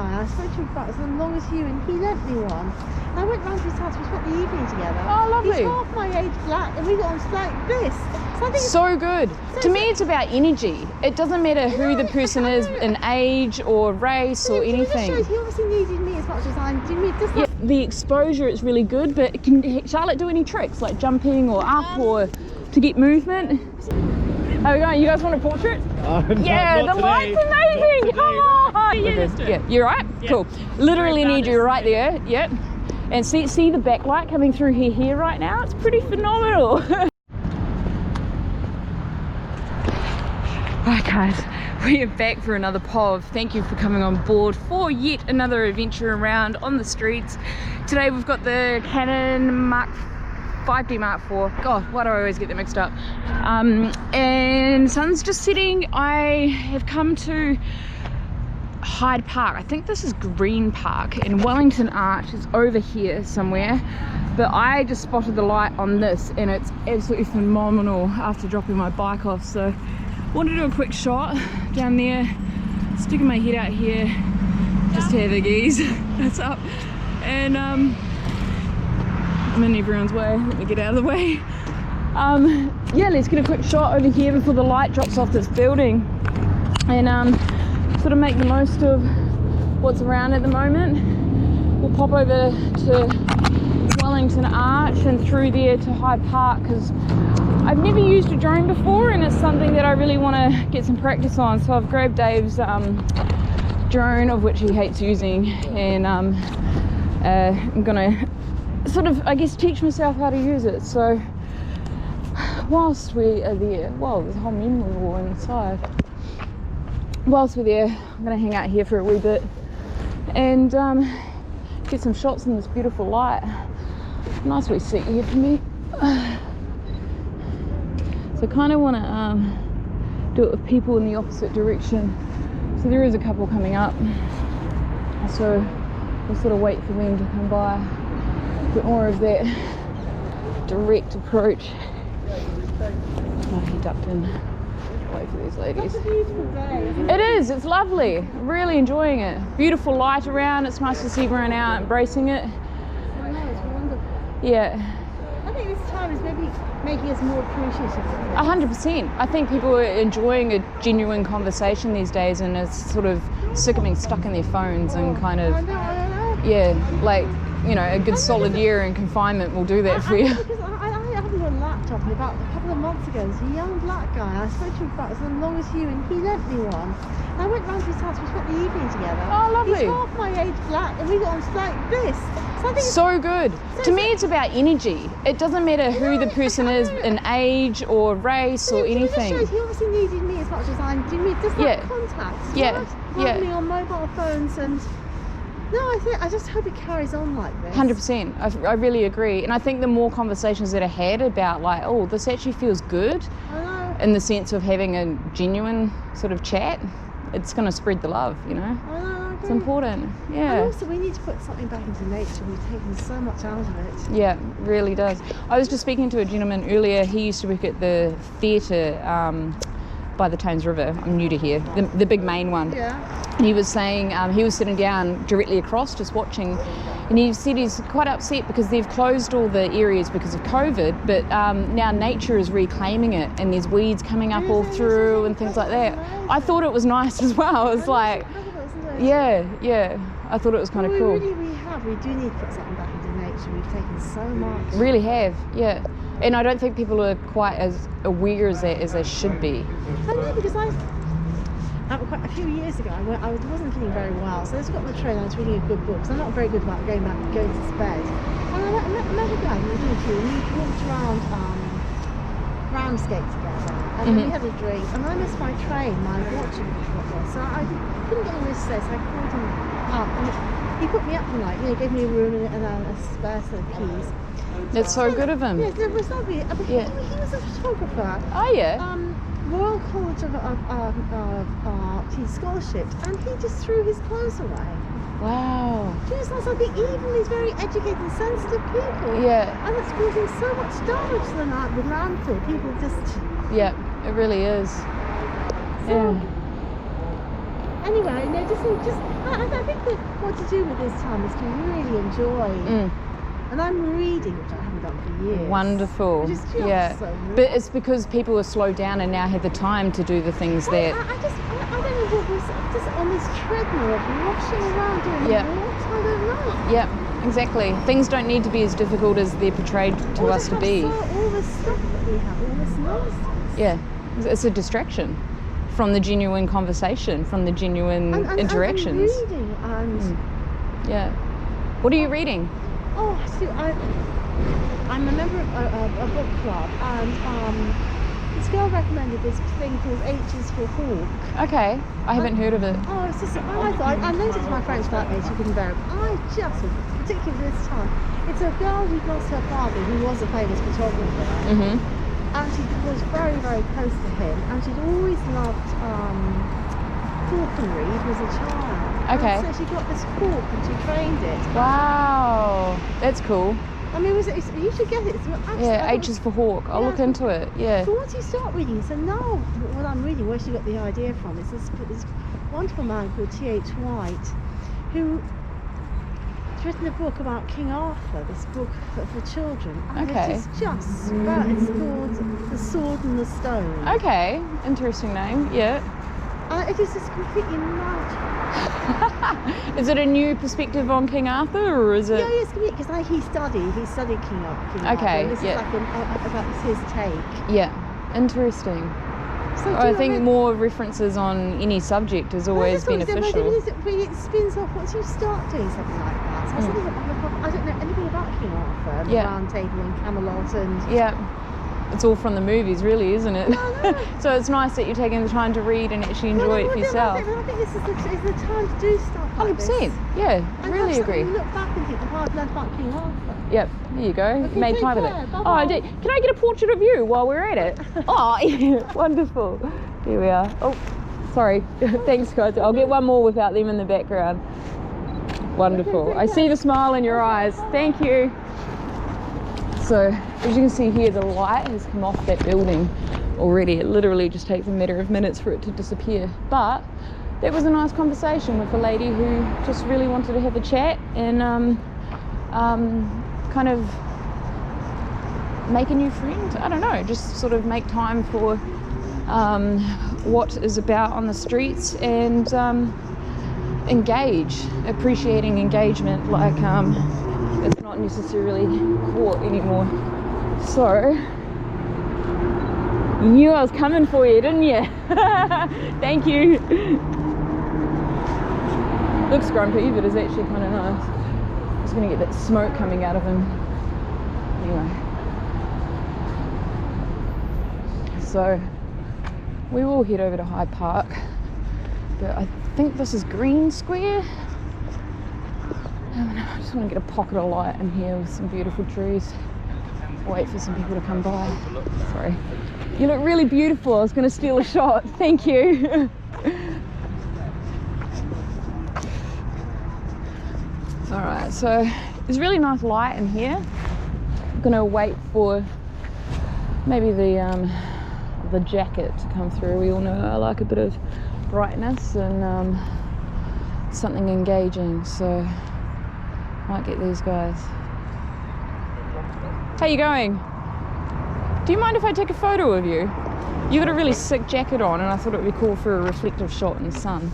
guy I spoke to about as long as you, and he lent me one. And I went round to his house, we spent the evening together. Oh, lovely. He's half my age, black, and we got on like this. So I think so good. To me, it's about energy. It doesn't matter who the person is in age or race or anything. Shows he obviously needed me as much as I do. Just like, the exposure is really good, but can Charlotte do any tricks like jumping or up or to get movement? How are we going? You guys want a portrait? Yeah, the light's amazing. Come on. Yeah, you're right. Yeah. Cool. Literally need you right there. Yep. And see the backlight coming through here right now? It's pretty phenomenal. Right guys, we are back for another POV. Thank you for coming on board for yet another adventure around on the streets. Today we've got the Canon 5D Mark IV. God, why do I always get that mixed up? And sun's just setting. I have come to Hyde Park. I think this is Green Park, and Wellington Arch is over here somewhere, but I just spotted the light on this and it's absolutely phenomenal after dropping my bike off. So want to do a quick shot down there, sticking my head out here just to have a gaze. That's up. And I'm in everyone's way. Let me get out of the way. Yeah, let's get a quick shot over here before the light drops off this building, and sort of make the most of what's around at the moment. We'll pop over to Wellington Arch and through there to Hyde Park, because I've never used a drone before and it's something that I really want to get some practice on. So I've grabbed Dave's drone, of which he hates using, and I'm gonna sort of, I guess, teach myself how to use it. So whilst we are there, well, there's a whole memory wall inside. Whilst we're there, I'm gonna hang out here for a wee bit and get some shots in this beautiful light. Nice wee seat here for me. So I kind of want to do it with people in the opposite direction. So there is a couple coming up, so we'll sort of wait for them to come by. A bit more of that direct approach. Oh, he ducked in. Wait for these ladies. it's a beautiful day, isn't it? It is, it's lovely. I'm really enjoying it. Beautiful light around. It's nice to see everyone out embracing it. I know, it's wonderful. Yeah. I think this time is maybe making us more appreciative. 100%. I think people are enjoying a genuine conversation these days, and it's sort of sick of being stuck in their phones and kind of, I know. yeah, like, you know, a good solid year in confinement will do that for you. Because I haven't got a laptop, and about a couple of months ago, there's a young black guy I spoke to about as long as you, and he lent me one. And I went round to his house, we spent the evening together. Oh, lovely. He's half my age, black, and we got on like this. So I think so good. To me, it's about energy. It doesn't matter who the person is in age or race or anything. Shows he obviously needed me as much as I do. Just like contacts. Me on mobile phones, and no, I just hope it carries on like this. 100%. I really agree, and I think the more conversations that are had about like, oh, this actually feels good, in the sense of having a genuine sort of chat, it's going to spread the love, you know. I know. It's important, yeah. And also we need to put something back into nature. We've taken so much out of it. Yeah, it really does. I was just speaking to a gentleman earlier. He used to work at the theatre by the Thames River. I'm new to here, the big main one. Yeah. And he was saying he was sitting down directly across just watching, and he said he's quite upset because they've closed all the areas because of COVID, but now nature is reclaiming it, and there's weeds coming up all through and things like that. I thought it was nice as well. It was like, yeah, I thought it was kind of cool. We do need to put something back into nature. We've taken so much. Really have, yeah. And I don't think people are quite as aware as they should be. I know, because quite a few years ago, I wasn't feeling very well, so I just got on the train. I was reading a good book, because I'm not very good about going to bed. And I met a guy who was in a queue, and we walked around Ramsgate together, and then we had a drink, and I missed my train. My watch had got lost, so I couldn't get on this day, so I called him up, and he put me up tonight. You know, gave me a room and a spare set of keys. That's so good of him. Yes, it was lovely. He was a photographer. Oh yeah. Royal College of Art, he's scholarship, and he just threw his clothes away. Wow. Just I think even these very educated and sensitive people. Yeah. And it's causing so much damage to the landfill. People just. Yeah, it really is. So, anyway, no, just I think that what to do with this time is to really enjoy. And I'm reading, which I haven't done for years. Wonderful. Which is just yeah. so But it's because people are slowed down and now have the time to do the things that. I don't know what was just on this treadmill of rushing around doing what, I don't know. Yeah, exactly. Things don't need to be as difficult as they're portrayed to us to be. All this stuff that we have, all this nonsense. Yeah, it's a distraction from the genuine conversation, from the genuine interactions. And reading and yeah. What are you reading? Oh, see, I'm a member of a book club, and this girl recommended this thing called H is for Hawk. Okay, I haven't heard of it. Oh, it's just, I lent it to my French flatmate who couldn't bear it. I just, particularly this time, it's a girl who lost her father, who was a famous photographer. And she was very, very close to him, and she'd always loved falconry as a child. Okay. And so she got this hawk and she trained it. Wow, that's cool. I mean, you should get it. Yeah, H is for hawk. I'll look into it. Yeah. But once you start reading, so now what I'm reading, where she got the idea from, is this wonderful man called T.H. White, who's written a book about King Arthur, this book for children. And Okay. it's just, it's called The Sword and the Stone. Okay, interesting name. Yeah. It is just completely magical. Is it a new perspective on King Arthur, or is it? Yeah, it's completely, because he studied King Arthur. Okay, This is like about his take. Yeah, interesting. So I think more references on any subject is always beneficial. It spins off once you start doing something like that. So I don't know anything about King Arthur and the Round Table and Camelot and. Yeah. It's all from the movies, really, isn't it? No. So it's nice that you're taking the time to read and actually enjoy it for yourself. I think this is the time to do stuff like 100%. Yeah, I really agree. You look back and think, oh, I've learned about King Arthur. Yep, there you go. Okay, Made take time of it. care. Bye-bye. Oh, I did. Can I get a portrait of you while we're at it? Oh, yeah, wonderful. Here we are. Oh, sorry. Thanks, guys. I'll get one more without them in the background. Wonderful. I see the smile in your eyes. Thank you. So, as you can see here, the light has come off that building already. It literally just takes a matter of minutes for it to disappear. But that was a nice conversation with a lady who just really wanted to have a chat and kind of make a new friend. I don't know, just sort of make time for what is about on the streets and engage, appreciating engagement like it's not necessarily caught anymore. So, you knew I was coming for you, didn't you? Thank you. Looks grumpy, but it's actually kind of nice. Just gonna get that smoke coming out of him. Anyway. So, we will head over to Hyde Park, but I think this is Green Square. I just want to get a pocket of light in here with some beautiful trees. Wait for some people to come by. Sorry. You look really beautiful. I was going to steal a shot. Thank you. Alright, so there's really nice light in here. I'm going to wait for maybe the jacket to come through. We all know I like a bit of brightness and something engaging, so might get these guys. How you going? Do you mind if I take a photo of you? You got a really sick jacket on and I thought it would be cool for a reflective shot in the sun.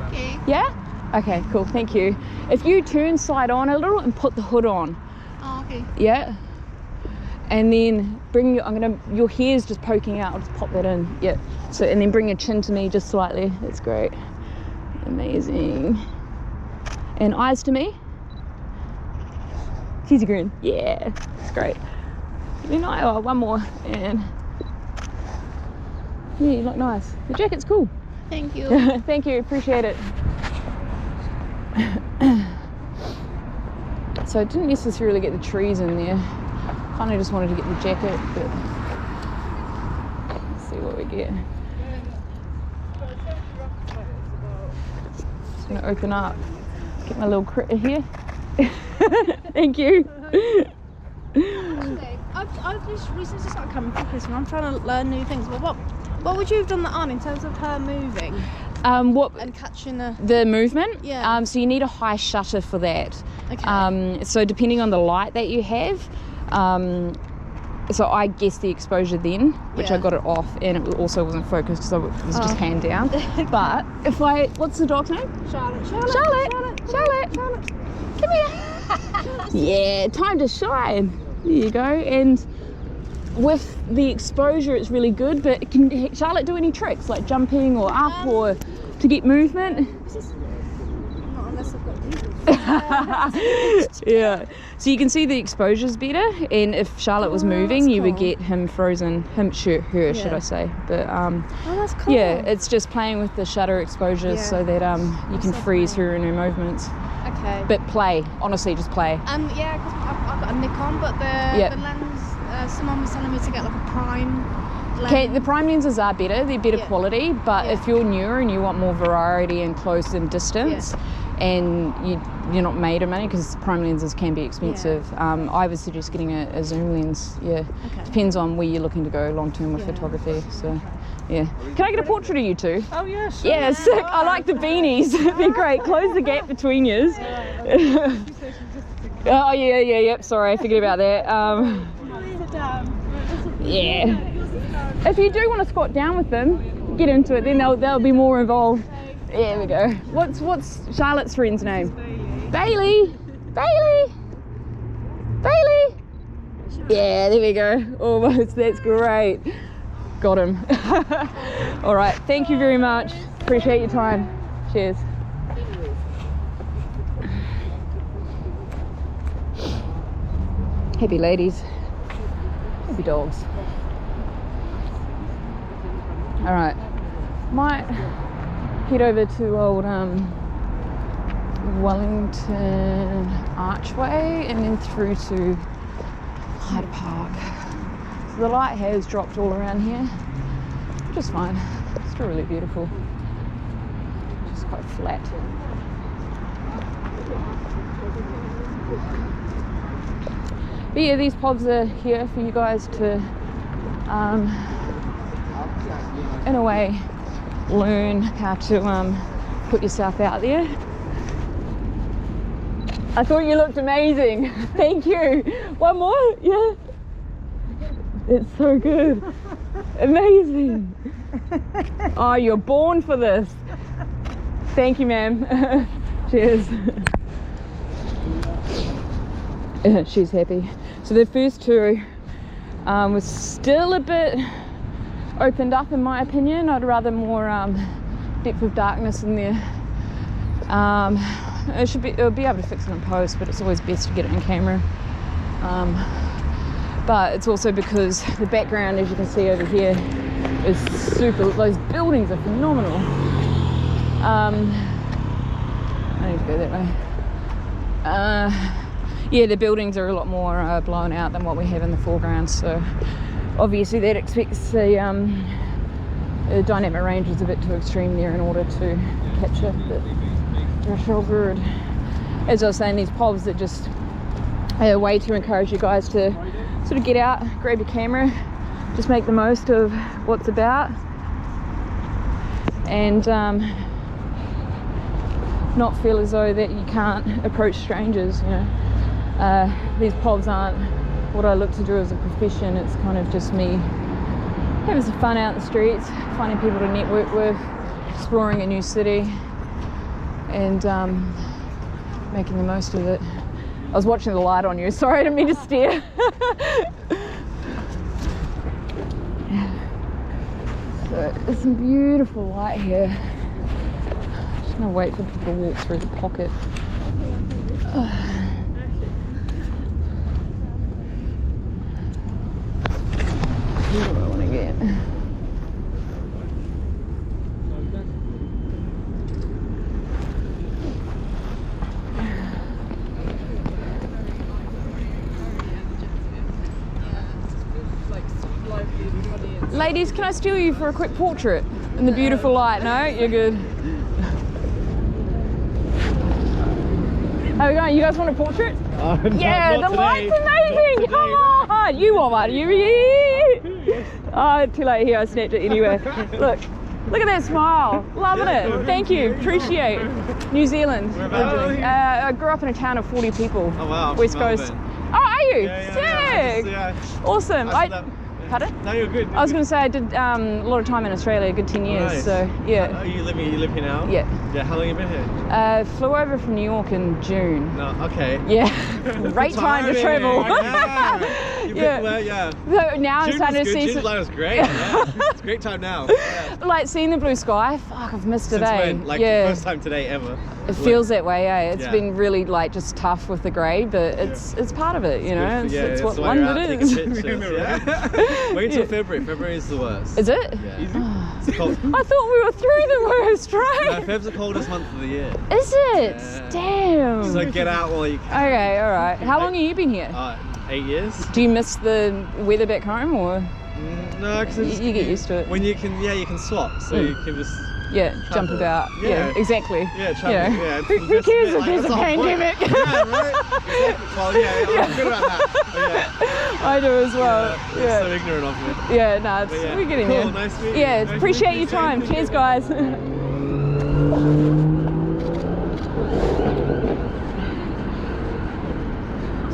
Okay. Yeah? Okay, cool, thank you. If you turn side on a little and put the hood on. Oh, okay. Yeah? And then bring your hair's just poking out, I'll just pop that in. Yeah. So, and then bring your chin to me just slightly. That's great. Amazing. And eyes to me. Cheesy grin. Yeah, it's great. Then one more. And yeah, you look nice. The jacket's cool. Thank you. Thank you, appreciate it. So I didn't necessarily get the trees in there. Kind of just wanted to get the jacket, but let's see what we get. Just gonna open up, get my little critter here. Thank you. I've just recently started coming for Christmas. I'm trying to learn new things. Well, what would you have done that on in terms of her moving? What and catching the... the movement? Yeah. So you need a high shutter for that. Okay. So depending on the light that you have, so I guessed the exposure then, which I Yeah. got it off, and it also wasn't focused because it was just hand down. But if what's the dog's name? Charlotte. Charlotte. Come here. Yeah, time to shine. There you go. And with the exposure, it's really good. But can Charlotte do any tricks like jumping or up or to get movement? Not unless I've got these. Yeah. So you can see the exposure's better, and if Charlotte was moving, that's you would cool. get him frozen, her should Yeah. I say? But Oh, that's cool. yeah, it's just playing with the shutter exposures Yeah. so that you can so freeze funny. her in her movements. Okay. But play, honestly, just play. Yeah, because I've got a Nikon, but the lens, someone was telling me to get like a prime lens. Okay, the prime lenses are better, they're better Yeah. quality, but Yeah. if you're newer and you want more variety and close and distance, and you're not made of money, because prime lenses can be expensive, I would suggest getting a zoom lens. Yeah, Okay. depends on where you're looking to go long term with Yeah. photography. So yeah, can I get a portrait of you two? Oh, yeah, sure. Yeah, sick. I like the beanies. They're great. Close the gap between yous. Oh yeah, yep. Sorry, I forget about that. Yeah. If you do want to squat down with them, get into it. Then they'll be more involved. There we go. What's Charlotte's friend's name? Bailey. Yeah, there we go. Almost. That's great. Got him. All right. Thank you very much. Appreciate your time. Cheers. Happy ladies. Happy dogs. All right. Might head over to old Wellington Archway and then through to Hyde Park. So the light has dropped all around here, which is fine. It's still really beautiful. Just quite flat. But yeah, these pods are here for you guys to, in a way, learn how to put yourself out there. I thought you looked amazing. Thank you. One more? Yeah. It's so good. Amazing. Oh, you're born for this. Thank you, ma'am. Cheers. She's happy. So the first two was still a bit opened up in my opinion. I'd rather more depth of darkness in there. It'll be able to fix it in post, but it's always best to get it in camera. But it's also because the background, as you can see over here, is super. Those buildings are phenomenal. I need to go that way. Yeah, the buildings are a lot more blown out than what we have in the foreground, so obviously that expects the dynamic range is a bit too extreme there in order to capture the threshold bird. As I was saying, these pods are just a way to encourage you guys to sort of get out, grab your camera, just make the most of what's about, and not feel as though that you can't approach strangers, you know. These pods aren't what I look to do as a profession. It's kind of just me having some fun out in the streets, finding people to network with, exploring a new city, and making the most of it. I was watching the light on you, sorry, I didn't mean to stare. So there's some beautiful light here. Just gonna wait for people to walk through the pocket. What do I want to get? Ladies, can I steal you for a quick portrait in the beautiful light? No, you're good. How are we going? You guys want a portrait? Yeah, not the light's amazing. Come on, you want one? Oh, too late here. I snapped it anyway. Look, Look at that smile. Loving it. Thank you. Appreciate. New Zealand. Originally. I grew up in a town of 40 people. Oh wow. West Coast. Oh, are you? Yeah. Sick. Yeah. Awesome. Pardon? No, you're good. I was going to say I did a lot of time in Australia, a good 10 years. Nice. So yeah. You live here now? Yeah. Yeah. How long have you been here? Flew over from New York in June. No. Okay. Yeah. Great time to travel. Yeah. So now I'm June starting to was good. see. July was great. Yeah. It's a great time now. Yeah. Like seeing the blue sky. Fuck, I've missed it. Since when? Like the first time today ever. It feels that way, eh? It's Yeah. been really like just tough with the grade, but it's part of it, you know. It's what London is. Wait until February. February is the worst. Is it? Yeah. It's cold. I thought we were through the worst, right? No, Feb's the coldest month of the year. Is it? Yeah. Damn. So get out while you can. Okay, all right. How long have you been here? 8 years. Do you miss the weather back home, or No, because you get used to it? When you can, you can swap. So you can just. Jump about. Yeah, exactly. Yeah, travel. Yeah. Who cares if there's a pandemic? Yeah, right. Well, I'm good about that. I do as well. Yeah. So ignorant of me. Yeah, no, we're getting there. Cool, nice to meet you. Yeah, Nice appreciate to meet your time. you. Cheers, guys.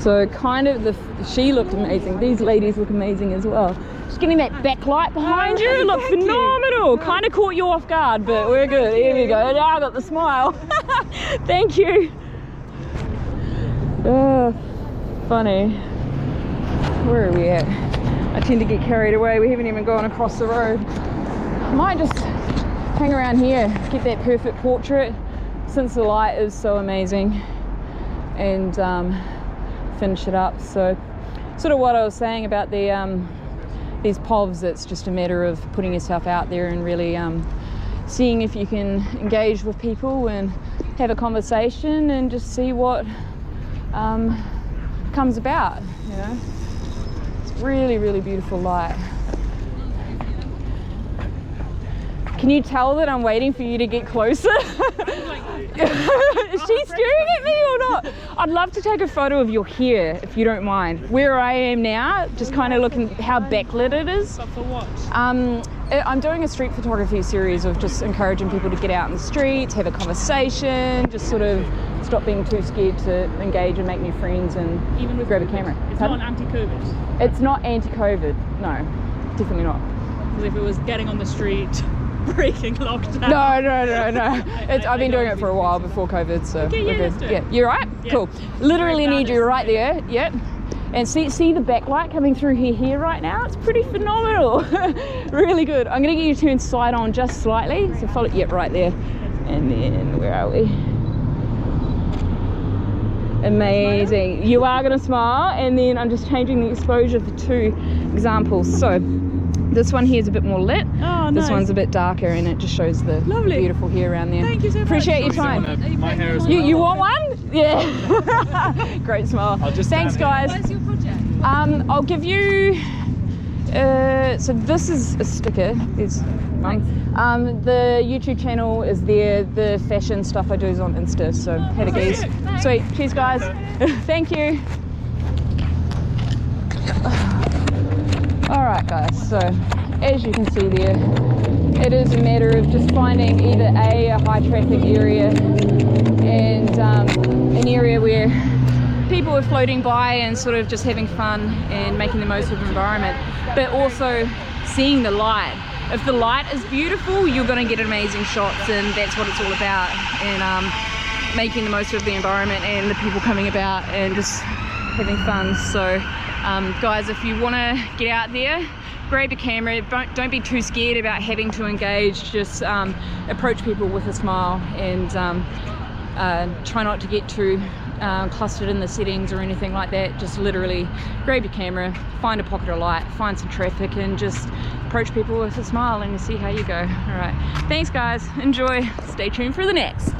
So kind of she looked amazing. These ladies look amazing as well. Just getting that backlight behind you look phenomenal. Kind of caught you off guard, but we're good. Here we go. Now I got the smile. Thank you. Oh, funny. Where are we at? I tend to get carried away. We haven't even gone across the road. I might just hang around here, get that perfect portrait since the light is so amazing, and finish it up. So sort of what I was saying about the these POVs, it's just a matter of putting yourself out there and really seeing if you can engage with people and have a conversation and just see what comes about, you know. It's really, really beautiful light. Can you tell that I'm waiting for you to get closer? Is she staring at me or not? I'd love to take a photo of your hair, if you don't mind. Where I am now, just kind of looking how backlit it is. But for what? I'm doing a street photography series of just encouraging people to get out in the streets, have a conversation, just sort of stop being too scared to engage and make new friends and Even with grab a COVID? camera. It's Pardon? not anti-COVID. It's not anti-COVID, no, definitely not. Because if it was getting on the street, breaking lockdown. No. I've been doing it for a while before COVID, so Okay, yeah, we're let's good. do it. Yeah, you're right? Yeah. Cool. Literally Sorry need about you this. right there. Yep. And see the backlight coming through here right now? It's pretty phenomenal. Really good. I'm gonna get you to turn side on just slightly. So follow, yep, right there. And then where are we? Amazing. You are gonna smile, and then I'm just changing the exposure for 2 examples. So this one here is a bit more lit. Oh, This nice. one's a bit darker, and it just shows the Lovely. beautiful hair around there. Thank you so much. Appreciate your time. My hair as well. You want one? Yeah. Great smile. Thanks, guys. What is your project? I'll give you. So this is a sticker. There's one. The YouTube channel is there. The fashion stuff I do is on Insta. So had a gaze. Thanks. Sweet. Cheers, guys. Thank you. All right, guys. So as you can see there, it is a matter of just finding either a high traffic area and an area where people are floating by and sort of just having fun and making the most of the environment, but also seeing the light. If the light is beautiful, you're going to get amazing shots, and that's what it's all about, and making the most of the environment and the people coming about and just having fun. So guys, if you want to get out there, grab a camera. Don't be too scared about having to engage. Just approach people with a smile, and try not to get too clustered in the settings or anything like that. Just literally grab your camera, find a pocket of light, find some traffic, and just approach people with a smile and see how you go. All right, thanks guys, enjoy, stay tuned for the next.